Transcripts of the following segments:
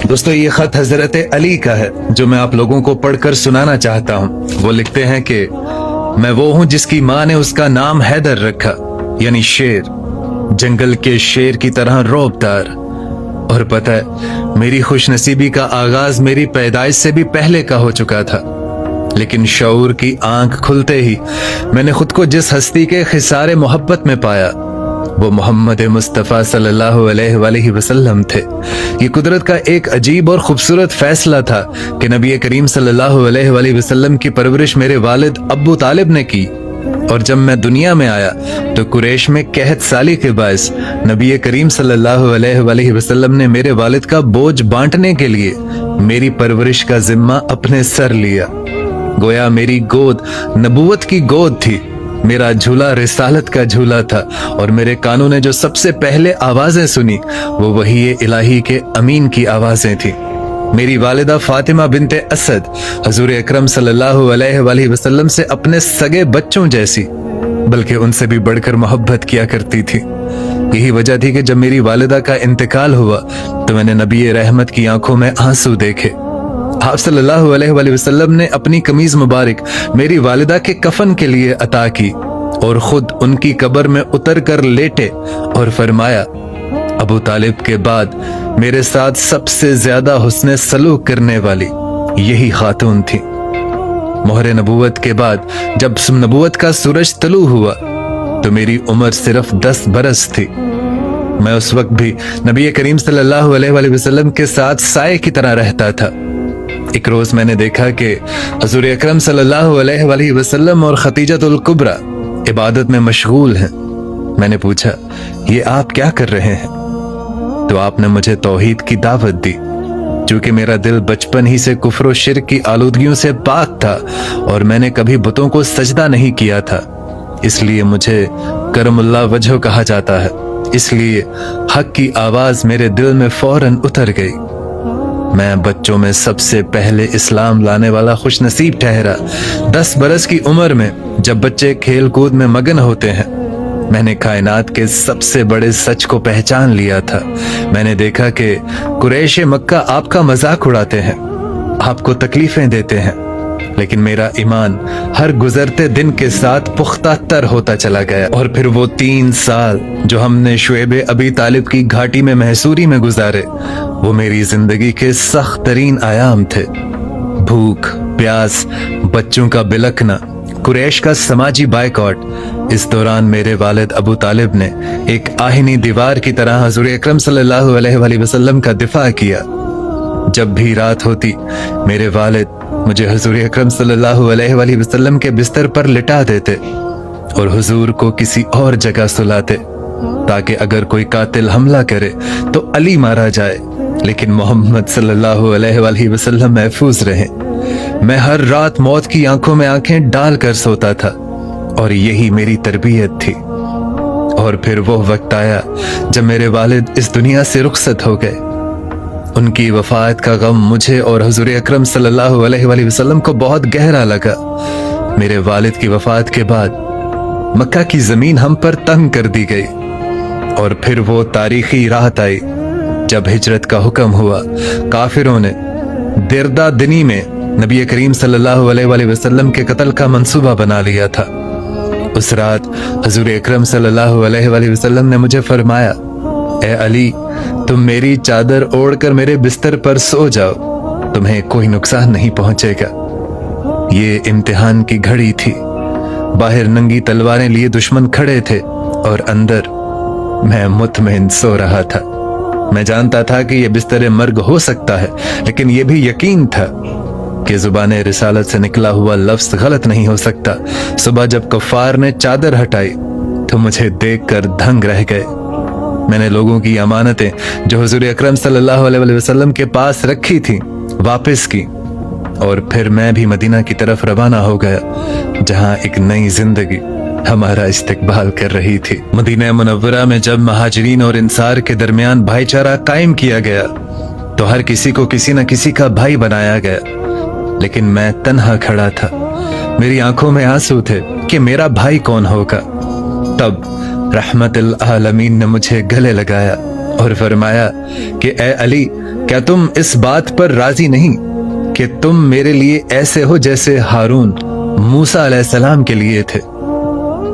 दोस्तों ये खत हजरत अली का है जो मैं आप लोगों को पढ़कर सुनाना चाहता हूँ। वो लिखते हैं कि मैं वो हूँ जिसकी माँ ने उसका नाम हैदर रखा, यानी शेर, जंगल के शेर की तरह रौबदार। और पता है मेरी खुशनसीबी का आगाज मेरी पैदाइश से भी पहले का हो चुका था, लेकिन शऊर की आंख खुलते ही मैंने खुद को जिस हस्ती के खिसारे मोहब्बत में पाया वो मोहम्मद मुस्तफ़ा सल्लल्लाहु अलैहि वसल्लम थे। ये कुदरत का एक अजीब और खूबसूरत फैसला था कि नबी करीम सल्लल्लाहु अलैहि वसल्लम की परवरिश मेरे वालिद अब्बू तालिब ने की, और जब मैं दुनिया में आया तो कुरैश में कहत साली के बायस नबी करीम सल्लल्लाहु अलैहि वसल्लम ने मेरे वालिद का बोझ बांटने के लिए मेरी परवरिश का जिम्मा अपने सर लिया। गोया मेरी गोद नबूवत की गोद थी, मेरा झूला रिसालत का झूला था, और मेरे कानों ने जो सबसे पहले आवाजें सुनी वो वही इलाही के अमीन की आवाजें थी। मेरी वालिदा फातिमा बिनते असद हजूर अकरम सल्लल्लाहु अलैहि वसल्लम से अपने सगे बच्चों जैसी, बल्कि उनसे भी बढ़कर मोहब्बत किया करती थी। यही वजह थी कि जब मेरी वालिदा का इंतकाल हुआ तो मैंने नबी रहमत की आंखों में आंसू देखे। आप सल्लल्लाहु अलैहि वसल्लम ने अपनी कमीज मुबारक मेरी वालिदा के कफन के लिए अता की और खुद उनकी कब्र में उतर कर लेटे और फरमाया, अबू तालिब के बाद मेरे साथ सबसे ज्यादा हुस्ने सलूक करने वाली यही खातून थी। मोहरे नबूवत के बाद जब नबूवत का सूरज तलू हुआ तो मेरी उम्र सिर्फ 10 बरस थी। मैं उस वक्त भी नबी करीम सल्लल्लाहु अलैहि वसल्लम के साथ साए की तरह रहता था। एक रोज मैंने देखा कि हजूर अकरम सल्लल्लाहु अलैहि वसल्लम और खतीजतुल कुबरा इबादत में मशगूल हैं। मैंने पूछा, ये आप क्या कर रहे हैं? तो आपने मुझे तौहीद की दावत दी। चूंकि मेरा दिल बचपन ही से कुफ्र और शिर्क की आलूदगियों से पाक था और मैंने कभी बुतों को सजदा नहीं किया था, इसलिए मुझे करमुल्लाह वजह कहा जाता है। इसलिए हक की आवाज मेरे दिल में फौरन उतर गई। मैं बच्चों में सबसे पहले इस्लाम लाने वाला खुशनसीब ठहरा। 10 बरस की उम्र में जब बच्चे खेल कूद में मगन होते हैं, मैंने कायनात के सबसे बड़े सच को पहचान लिया था। मैंने देखा कि कुरैश मक्का आपका मजाक उड़ाते हैं, आपको तकलीफें देते हैं, लेकिन मेरा ईमान हर गुजरते दिन के साथ पुख्ता तर होता चला गया। और फिर वो 3 साल जो हमने शुएब अबी तालिब की घाटी में महसूरी में गुजारे, वो मेरी जिंदगी के सख्त तरीन आयाम थे। भूख, प्यास, बच्चों का बिलखना, कुरैश का समाजी बायकॉट। इस दौरान मेरे वालिद अबू तालिब ने एक आहिनी दीवार की तरह हजूर अकरम सल्लल्लाहु अलैहि वसल्लम का दिफा किया। जब भी रात होती मेरे वालिद मुझे हुजूर अकरम सल्लल्लाहु अलैहि वसल्लम के बिस्तर पर लिटा देते और हुजूर को किसी और जगह सुलाते, ताकि अगर कोई कातिल हमला करे तो अली मारा जाए, लेकिन मोहम्मद सल्लल्लाहु अलैहि वसल्लम महफूज रहे। मैं हर रात मौत की आंखों में आंखें डाल कर सोता था और यही मेरी तरबियत थी। और फिर वो वक्त आया जब मेरे वालिद इस दुनिया से रुखसत हो गए। उनकी वफात का गम मुझे और हुजूर अकरम सल्लल्लाहु अलैहि वसल्लम को बहुत गहरा लगा। मेरे वालिद की वफात के बाद मक्का की जमीन हम पर तंग कर दी गई, और फिर वो तारीखी रात आई जब हिजरत का हुक्म हुआ। काफिरों ने दिरदा दिनी में नबी करीम सल्लल्लाहु अलैहि वसल्लम के कत्ल का मंसूबा बना लिया था। उस रात हुजूर अकरम सल्लल्लाहु अलैहि वसल्लम ने मुझे फरमाया, ए अली, तुम मेरी चादर ओढ़कर मेरे बिस्तर पर सो जाओ, तुम्हें कोई नुकसान नहीं पहुंचेगा। ये इम्तिहान की घड़ी थी। बाहर नंगी तलवारें लिए दुश्मन खड़े थे और अंदर मैं मुतमईन सो रहा था। मैं जानता था कि यह बिस्तर मर्ग हो सकता है, लेकिन यह भी यकीन था कि जुबाने रिसालत से निकला हुआ लफ्ज गलत नहीं हो सकता। सुबह जब कफ्फार ने चादर हटाई तो मुझे देखकर दंग रह गए। मैंने लोगों की अमानतें जो हुजूर अकरम सल्लल्लाहु अलैहि वसल्लम के पास रखी थी वापस की, और फिर मैं भी मदीना की तरफ रवाना हो गया, जहां एक नई जिंदगी हमारा इस्तकबाल कर रही थी। मदीना मुनव्वरा में जब महाजिरीन और इंसार के दरमियान भाईचारा कायम किया गया तो हर किसी को किसी न किसी का भाई बनाया गया, लेकिन मैं तन्हा खड़ा था। मेरी आंखों में आंसू थे कि मेरा भाई कौन होगा। तब रहमतुल आलमीन ने मुझे गले लगाया اور فرمایا کہ اے علی، کیا تم اس بات پر راضی نہیں کہ تم میرے لیے ایسے ہو جیسے ہارون موسیٰ علیہ السلام کے لیے تھے،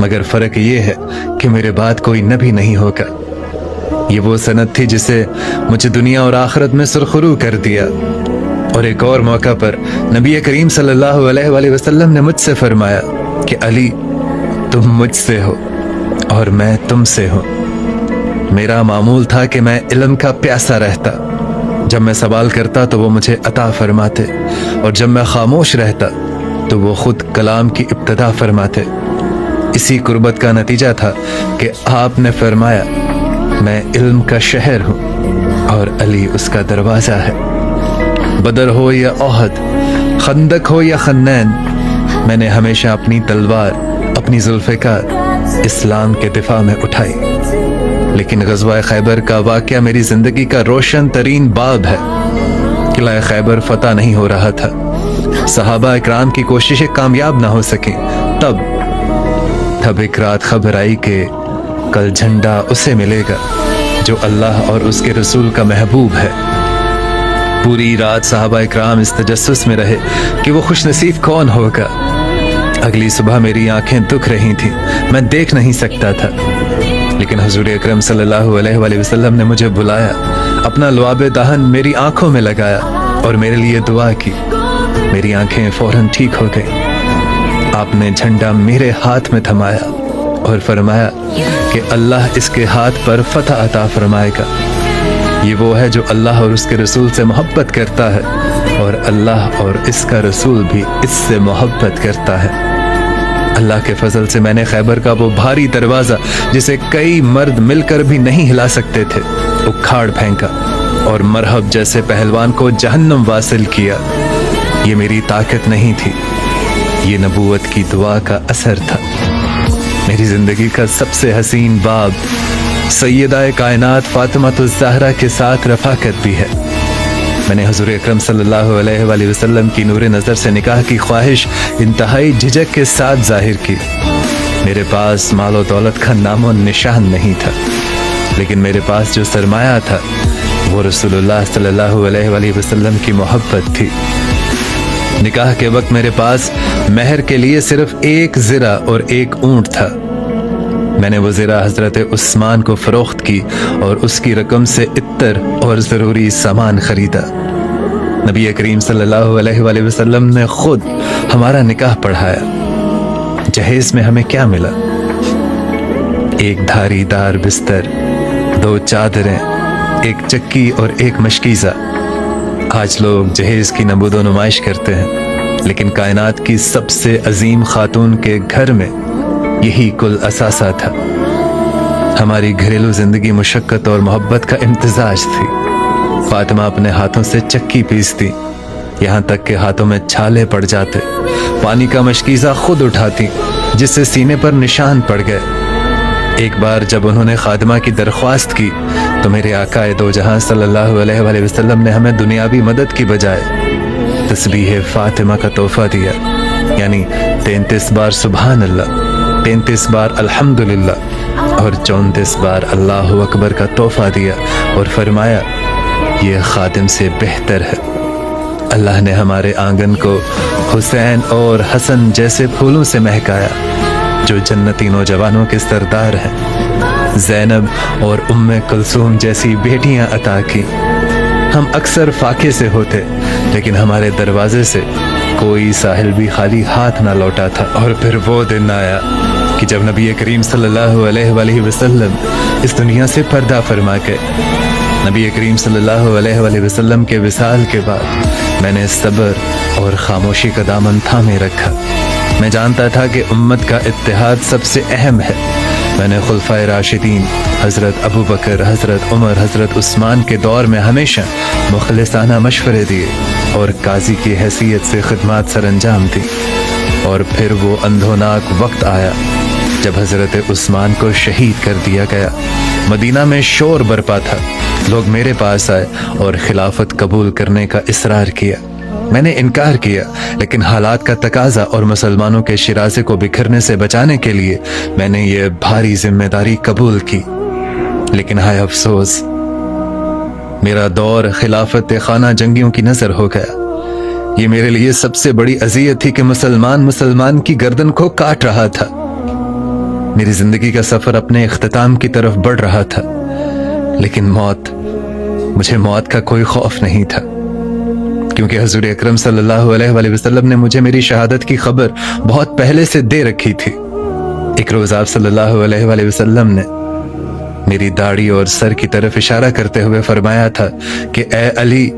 مگر فرق یہ ہے کہ میرے بعد کوئی نبی نہیں ہوگا۔ یہ وہ سند تھی جسے مجھے دنیا اور آخرت میں سرخرو کر دیا۔ اور ایک اور موقع پر نبی کریم صلی اللہ علیہ وآلہ وسلم نے مجھ سے فرمایا کہ علی، تم مجھ سے ہو اور میں تم سے ہوں۔ میرا معمول تھا کہ میں علم کا پیاسا رہتا، جب میں سوال کرتا تو وہ مجھے عطا فرماتے، اور جب میں خاموش رہتا تو وہ خود کلام کی ابتدا فرماتے۔ اسی قربت کا نتیجہ تھا کہ آپ نے فرمایا، میں علم کا شہر ہوں اور علی اس کا دروازہ ہے۔ بدر ہو یا احد، خندق ہو یا خنین، میں نے ہمیشہ اپنی تلوار، اپنی ذوالفقار اسلام کے دفاع میں اٹھائی۔ لیکن غزوہ خیبر کا واقعہ میری زندگی کا روشن ترین باب ہے۔ قلعہ خیبر فتح نہیں ہو رہا تھا، صحابہ اکرام کی کوششیں کامیاب نہ ہو سکیں۔ تب ایک رات خبر آئی کہ کل جھنڈا اسے ملے گا جو اللہ اور اس کے رسول کا محبوب ہے۔ پوری رات صحابہ اکرام اس تجسس میں رہے کہ وہ خوش نصیب کون ہوگا۔ اگلی صبح میری آنکھیں دکھ رہی تھیں، میں دیکھ نہیں سکتا تھا، لیکن حضور اکرم صلی اللہ علیہ وآلہ وسلم نے مجھے بلایا، اپنا لعاب دہن میری آنکھوں میں لگایا اور میرے لیے دعا کی۔ میری آنکھیں فوراً ٹھیک ہو گئی۔ آپ نے جھنڈا میرے ہاتھ میں تھمایا اور فرمایا کہ اللہ اس کے ہاتھ پر فتح عطا فرمائے گا۔ یہ وہ ہے جو اللہ اور اس کے رسول سے محبت کرتا ہے، اور اللہ اور اس کا رسول بھی اس سے محبت کرتا ہے۔ اللہ کے فضل سے میں نے خیبر کا وہ بھاری دروازہ، جسے کئی مرد مل کر بھی نہیں ہلا سکتے تھے، اکھاڑ پھینکا اور مرحب جیسے پہلوان کو جہنم واصل کیا۔ یہ میری طاقت نہیں تھی، یہ نبوت کی دعا کا اثر تھا۔ میری زندگی کا سب سے حسین باب سیدہ کائنات فاطمہ الزہرا کے ساتھ رفاقت بھی ہے۔ میں نے حضور اکرم صلی اللہ علیہ وآلہ وسلم کی نور نظر سے نکاح کی خواہش انتہائی جھجک کے ساتھ ظاہر کی۔ میرے پاس مال و دولت کا نام و نشان نہیں تھا، لیکن میرے پاس جو سرمایہ تھا وہ رسول اللہ صلی اللہ علیہ وآلہ وسلم کی محبت تھی۔ نکاح کے وقت میرے پاس مہر کے لیے صرف ایک زرہ اور ایک اونٹ تھا۔ میں نے وہ زرہ حضرت عثمان کو فروخت کی اور اس کی رقم سے عطر اور ضروری سامان خریدا۔ نبی کریم صلی اللہ علیہ وآلہ وسلم نے خود ہمارا نکاح پڑھایا۔ جہیز میں ہمیں کیا ملا؟ ایک دھاری دار بستر، 2 چادریں، ایک چکی اور ایک مشکیزہ۔ آج لوگ جہیز کی نمود و نمائش کرتے ہیں، لیکن کائنات کی سب سے عظیم خاتون کے گھر میں یہی کل اثاثہ تھا۔ ہماری گھریلو زندگی مشقت اور محبت کا امتزاج تھی۔ فاطمہ اپنے ہاتھوں سے چکی پیستی، یہاں تک کہ ہاتھوں میں چھالے پڑ جاتے۔ پانی کا مشکیزہ خود اٹھاتی، جس سے سینے پر نشان پڑ گئے۔ ایک بار جب انہوں نے خادمہ کی درخواست کی تو میرے آقا دو جہاں صلی اللہ علیہ وآلہ وسلم نے ہمیں دنیاوی مدد کی بجائے تسبیح فاطمہ کا تحفہ دیا، یعنی 33 بار سبحان اللہ، 33 بار الحمدللہ اور 34 بار اللہ اکبر کا تحفہ دیا اور فرمایا یہ خادم سے بہتر ہے۔ اللہ نے ہمارے آنگن کو حسین اور حسن جیسے پھولوں سے مہکایا جو جنتی نوجوانوں کے سردار ہیں، زینب اور ام کلثوم جیسی بیٹیاں عطا کی۔ ہم اکثر فاقے سے ہوتے، لیکن ہمارے دروازے سے کوئی ساحل بھی خالی ہاتھ نہ لوٹا تھا۔ اور پھر وہ دن آیا کہ جب نبی کریم صلی اللہ علیہ وآلہ وسلم اس دنیا سے پردہ فرما گئے۔ نبی کریم صلی اللہ علیہ وآلہ وسلم کے وصال کے بعد میں نے صبر اور خاموشی کا دامن تھامے رکھا۔ میں جانتا تھا کہ امت کا اتحاد سب سے اہم ہے۔ میں نے خلفائے راشدین حضرت ابو بکر، حضرت عمر، حضرت عثمان کے دور میں ہمیشہ مخلصانہ مشورے دیے اور قاضی کی حیثیت سے خدمات سر انجام دی۔ اور پھر وہ اندھوناک وقت آیا جب حضرت عثمان کو شہید کر دیا گیا۔ مدینہ میں شور برپا تھا، لوگ میرے پاس آئے اور خلافت قبول کرنے کا اصرار کیا۔ میں نے انکار کیا، لیکن حالات کا تقاضا اور مسلمانوں کے شرازے کو بکھرنے سے بچانے کے لیے میں نے یہ بھاری ذمہ داری قبول کی۔ لیکن ہائے افسوس، मेरा दौर खिलाफत खाना जंगियों की नजर हो गया। ये मेरे लिए सबसे बड़ी अजियत थी कि मुसलमान की गर्दन को काट रहा था। मेरी जिंदगी का सफर अपने इख्तिताम की तरफ बढ़ रहा था, लेकिन मुझे मौत का कोई खौफ नहीं था, क्योंकि हजूर अकरम सल्लल्लाहु अलैहि वसल्लम ने मुझे मेरी शहादत की खबर बहुत पहले से दे रखी थी। एक रोज आप सल्लल्लाहु अलैहि वसल्लम ने मेरी दाढ़ी और सर की तरफ इशारा करते हुए फरमाया था कि ए अली,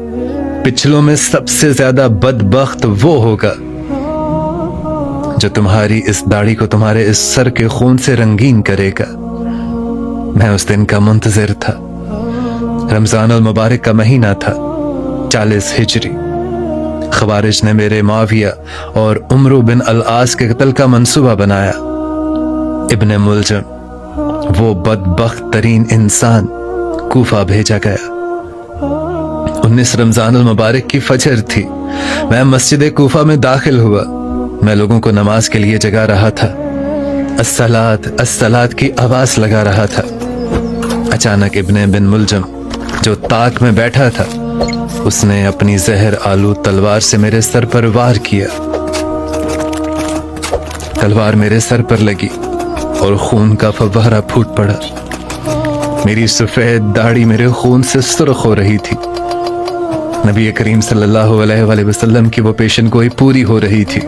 पिछलों में सबसे ज्यादा बदबख्त वो होगा जो तुम्हारी इस दाढ़ी को तुम्हारे इस सर के खून से रंगीन करेगा। मैं उस दिन का मुंतजिर था। रमजान अल मुबारक का महीना था, 40 हिजरी। खवारिज ने मेरे मुआविया और उमरू बिन अल आस के कत्ल का मंसूबा बनाया। इब्ने मुलजम, वो बदबख्त तरीन इंसान, कूफा भेजा गया। 19 रमजान अल मुबारक की फजर थी। मैं मस्जिद कूफा में दाखिल हुआ। मैं लोगों को नमाज के लिए जगा रहा था। अस्सलात अस्सलात की आवाज लगा रहा था। अचानक इब्ने बिन मुलजम, जो ताक में बैठा था, उसने अपनी जहर आलू तलवार से मेरे सर पर वार किया। तलवार मेरे सर पर लगी और खून का फव्वारा फूट पड़ा। मेरी सफेद दाढ़ी मेरे खून से सुर्ख हो रही थी। नबी करीम सल्लल्लाहु अलैहि वसल्लम की वो पेशन गोई पूरी हो रही थी।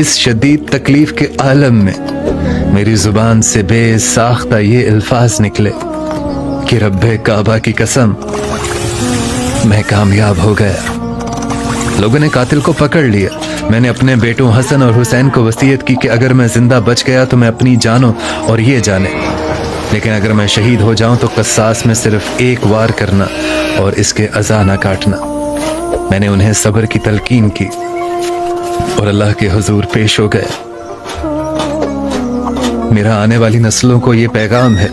इस शदीद तकलीफ के आलम में मेरी जुबान से बेसाख्ता ये अल्फाज निकले कि रब्बे काबा की कसम, मैं कामयाब हो गया। लोगों ने कातिल को पकड़ लिया। मैंने अपने बेटों हसन और हुसैन को वसीयत की कि अगर मैं जिंदा बच गया तो मैं अपनी जानों और ये जाने, लेकिन अगर मैं शहीद हो जाऊं तो कसास में सिर्फ एक वार करना और इसके अज़ा ना काटना। मैंने उन्हें सब्र की तलकीन की और अल्लाह के हुजूर पेश हो गए। मेरा आने वाली नस्लों को ये पैगाम है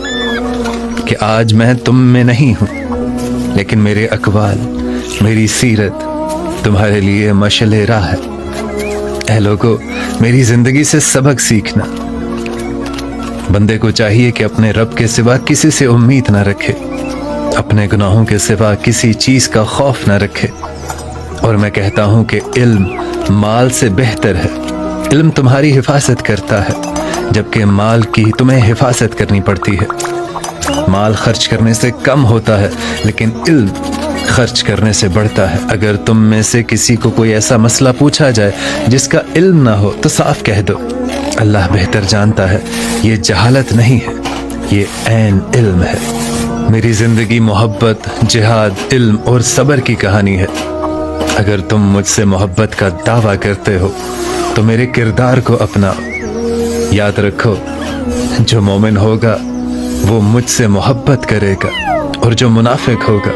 कि आज मैं तुम में नहीं हूं, लेकिन मेरे अकवाल, मेरी सीरत तुम्हारे लिए मशअले राह है। ऐ लोगों, मेरी जिंदगी से सबक सीखना। बंदे को चाहिए कि अपने रब के सिवा किसी से उम्मीद ना रखे, अपने गुनाहों के सिवा किसी चीज का खौफ ना रखे। और मैं कहता हूं कि इल्म माल से बेहतर है। इल्म तुम्हारी हिफाजत करता है, जबकि माल की तुम्हें हिफाजत करनी पड़ती है। माल खर्च करने से कम होता है, लेकिन इल्म खर्च करने से बढ़ता है। अगर तुम में से किसी को कोई ऐसा मसला पूछा जाए जिसका इल्म ना हो तो साफ कह दो, अल्लाह बेहतर जानता है। ये जहालत नहीं है, ये ऐन इल्म है। मेरी जिंदगी मोहब्बत, जिहाद, इल्म और सब्र की कहानी है। अगर तुम मुझसे मोहब्बत का दावा करते हो तो मेरे किरदार को अपनाओ। याद रखो, जो मोमिन होगा वो मुझसे मोहब्बत करेगा, और जो मुनाफिक होगा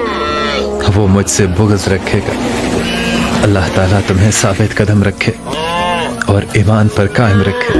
वो मुझसे बुग़्ज़ रखेगा। अल्लाह ताला तुम्हें साबित कदम रखे और ईमान पर कायम रखे।